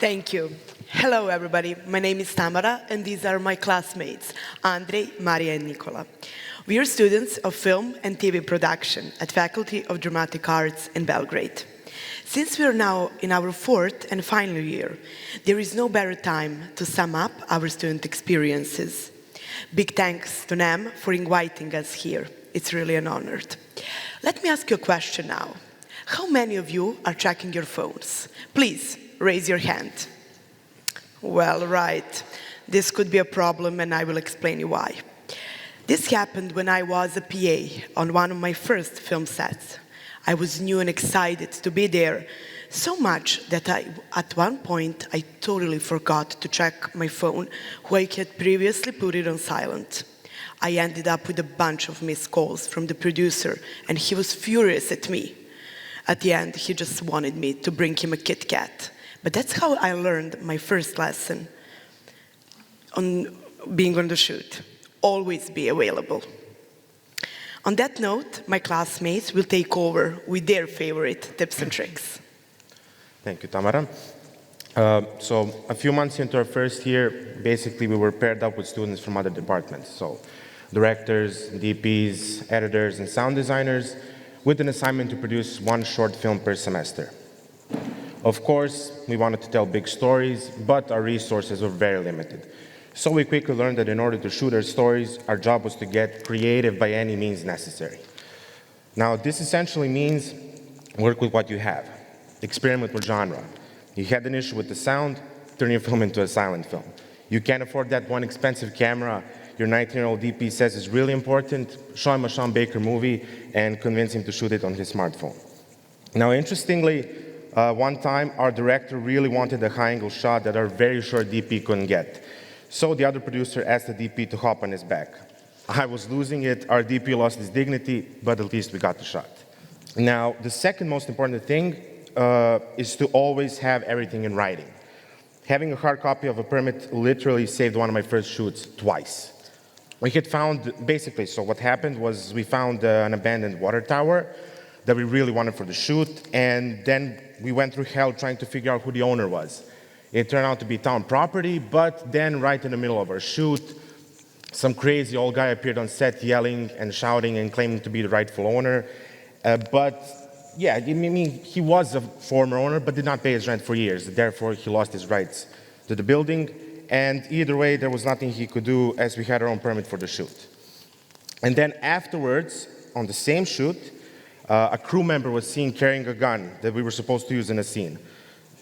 Thank you. Hello, everybody. My name is Tamara, and these are my classmates, Andrei, Maria, and Nicola. We are students of film and TV production at Faculty of Dramatic Arts in Belgrade. Since we are now in our fourth and final year, there is no better time to sum up our student experiences. Big thanks to NAM for inviting us here. It's really an honor. Let me ask you a question now. How many of you are checking your phones? Please, raise your hand. Well, right. This could be a problem, and I will explain you why. This happened when I was a PA on one of my first film sets. I was new and excited to be there, so much that at one point, I totally forgot to check my phone, where I had previously put it on silent. I ended up with a bunch of missed calls from the producer, and he was furious at me. At the end, he just wanted me to bring him a Kit Kat. But that's how I learned my first lesson on being on the shoot. Always be available. On that note, my classmates will take over with their favorite tips and tricks. Thank you, Tamara. So a few months into our first year, basically we were paired up with students from other departments. So directors, DPs, editors, and sound designers with an assignment to produce one short film per semester. Of course, we wanted to tell big stories, but our resources were very limited. So we quickly learned that in order to shoot our stories, our job was to get creative by any means necessary. Now, this essentially means work with what you have. Experiment with genre. You had an issue with the sound, turn your film into a silent film. You can't afford that one expensive camera your 19-year-old DP says is really important, show him a Sean Baker movie and convince him to shoot it on his smartphone. Now, interestingly, one time our director really wanted a high-angle shot that our very short DP couldn't get. So the other producer asked the DP to hop on his back. I was losing it, our DP lost his dignity, but at least we got the shot. Now, the second most important thing is to always have everything in writing. Having a hard copy of a permit literally saved one of my first shoots twice. We had found, basically, so what happened was we found an abandoned water tower that we really wanted for the shoot, and then we went through hell trying to figure out who the owner was. It turned out to be town property, but then right in the middle of our shoot, some crazy old guy appeared on set yelling and shouting and claiming to be the rightful owner. But yeah, I mean, he was a former owner, but did not pay his rent for years. Therefore, he lost his rights to the building. And either way, there was nothing he could do as we had our own permit for the shoot. And then afterwards, on the same shoot, a crew member was seen carrying a gun that we were supposed to use in a scene.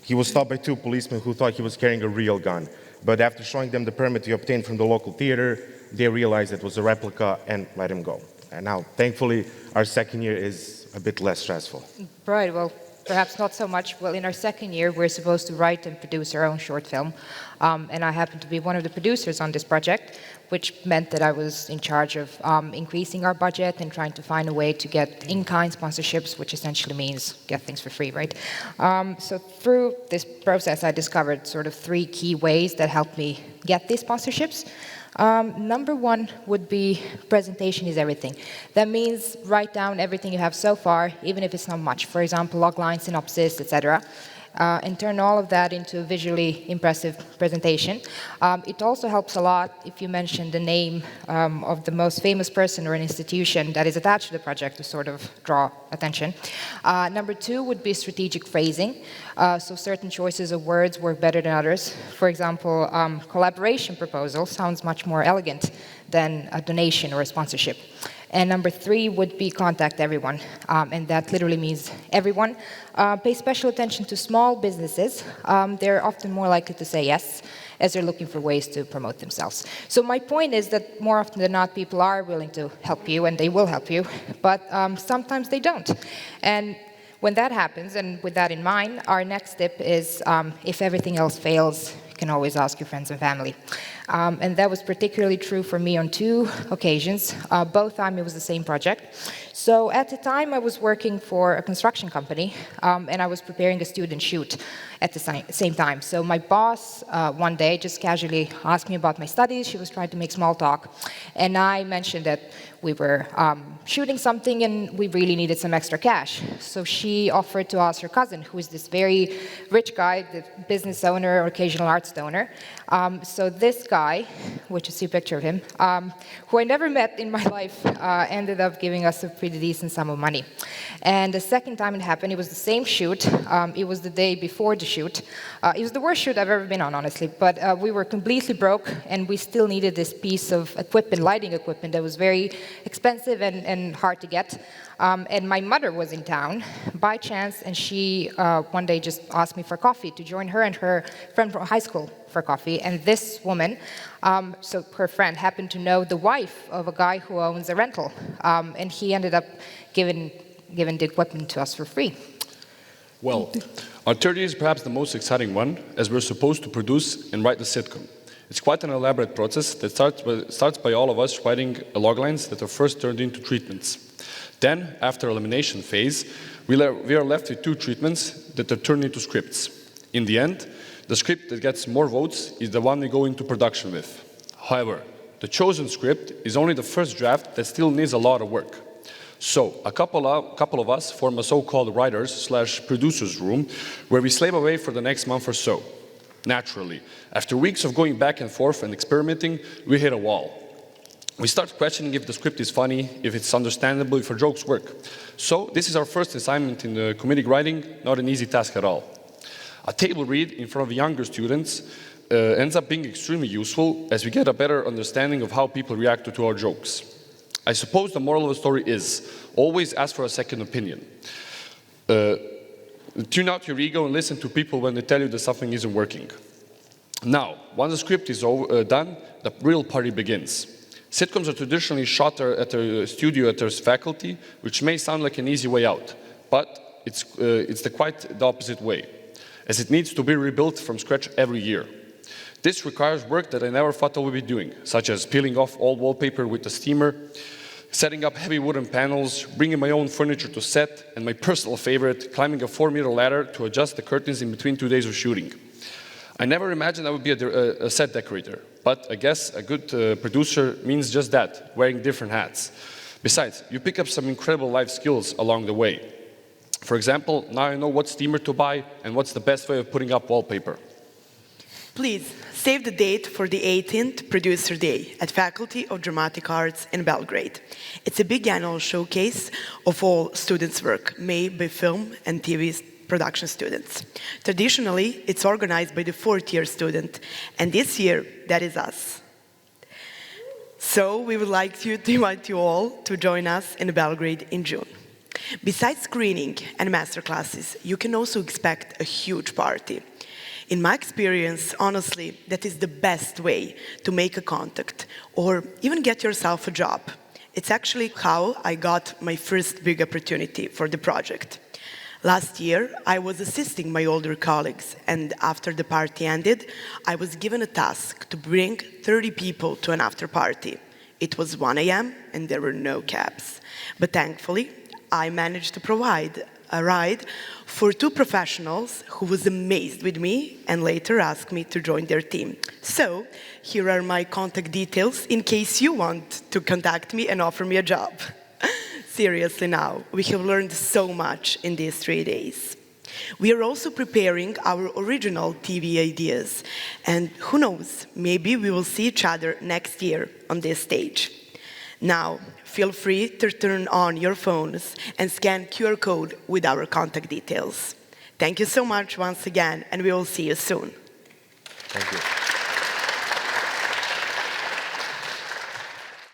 He was stopped by two policemen who thought he was carrying a real gun. But after showing them the permit we obtained from the local theater, they realized it was a replica and let him go. And now, thankfully, our second year is a bit less stressful. Right, well, perhaps not so much. Well, in our second year, we're supposed to write and produce our own short film. And I happen to be one of the producers on this project, which meant that I was in charge of increasing our budget and trying to find a way to get in-kind sponsorships, which essentially means get things for free, right? So through this process, I discovered sort of three key ways that helped me get these sponsorships. Number one would be presentation is everything. That means write down everything you have so far, even if it's not much. For example, logline, synopsis, etc. And turn all of that into a visually impressive presentation. It also helps a lot if you mention the name of the most famous person or an institution that is attached to the project to sort of draw attention. Number two would be strategic phrasing. So certain choices of words work better than others. For example, collaboration proposal sounds much more elegant than a donation or a sponsorship. And number three would be contact everyone, and that literally means everyone. Pay special attention to small businesses. They're often more likely to say yes, as they're looking for ways to promote themselves. So my point is that more often than not, people are willing to help you, and they will help you, but sometimes they don't. And when that happens, and with that in mind, our next tip is if everything else fails, you can always ask your friends and family. And that was particularly true for me on 2 occasions. Both times it was the same project. So at the time I was working for a construction company, and I was preparing a student shoot at the same time. So my boss one day just casually asked me about my studies. She was trying to make small talk, and I mentioned that we were shooting something and we really needed some extra cash. So she offered to ask her cousin, who is this very rich guy, the business owner or occasional arts donor. So this guy, which you see a picture of him, who I never met in my life, ended up giving us a pretty decent sum of money. And the second time it happened, it was the same shoot. It was the day before the shoot. It was the worst shoot I've ever been on, honestly. But we were completely broke, and we still needed this piece of equipment, lighting equipment, that was very expensive and hard to get. And my mother was in town by chance, and she one day just asked me for coffee to join her and her friend from high school for coffee. And this woman, so her friend, happened to know the wife of a guy who owns a rental, and he ended up giving the equipment to us for free. Well, our third year is perhaps the most exciting one, as we're supposed to produce and write the sitcom. It's quite an elaborate process that starts by all of us writing log lines that are first turned into treatments. Then, after elimination phase, we are left with 2 treatments that are turned into scripts. In the end, the script that gets more votes is the one we go into production with. However, the chosen script is only the first draft that still needs a lot of work. So, a couple of us form a so-called writers/producers room where we slave away for the next month or so. Naturally, after weeks of going back and forth and experimenting, we hit a wall. We start questioning if the script is funny, if it's understandable, if our jokes work. So, this is our first assignment in comedic writing, not an easy task at all. A table read in front of younger students ends up being extremely useful, as we get a better understanding of how people react to our jokes. I suppose the moral of the story is, always ask for a second opinion. Tune out your ego and listen to people when they tell you that something isn't working. Now, once the script is done, the real party begins. Sitcoms are traditionally shot at a studio at their faculty, which may sound like an easy way out, but it's quite the opposite way, as it needs to be rebuilt from scratch every year. This requires work that I never thought I would be doing, such as peeling off old wallpaper with a steamer, setting up heavy wooden panels, bringing my own furniture to set, and my personal favorite, climbing a 4-meter ladder to adjust the curtains in between 2 days of shooting. I never imagined I would be a set decorator, but I guess a good producer means just that, wearing different hats. Besides, you pick up some incredible life skills along the way. For example, now I know what steamer to buy and what's the best way of putting up wallpaper. Please save the date for the 18th Producer Day at Faculty of Dramatic Arts in Belgrade. It's a big annual showcase of all students' work made by film and TV production students. Traditionally, it's organized by the 4th-year student, and this year, that is us. So we would like to invite you all to join us in Belgrade in June. Besides screening and masterclasses, you can also expect a huge party. In my experience, honestly, that is the best way to make a contact or even get yourself a job. It's actually how I got my first big opportunity for the project. Last year, I was assisting my older colleagues, and after the party ended, I was given a task to bring 30 people to an after party. It was 1 a.m. and there were no cabs. But thankfully, I managed to provide a ride for 2 professionals who was amazed with me and later asked me to join their team. So, here are my contact details in case you want to contact me and offer me a job. Seriously now, we have learned so much in these 3 days. We are also preparing our original TV ideas, and who knows, maybe we will see each other next year on this stage. Now, feel free to turn on your phones and scan QR code with our contact details. Thank you so much once again, and we will see you soon. Thank you.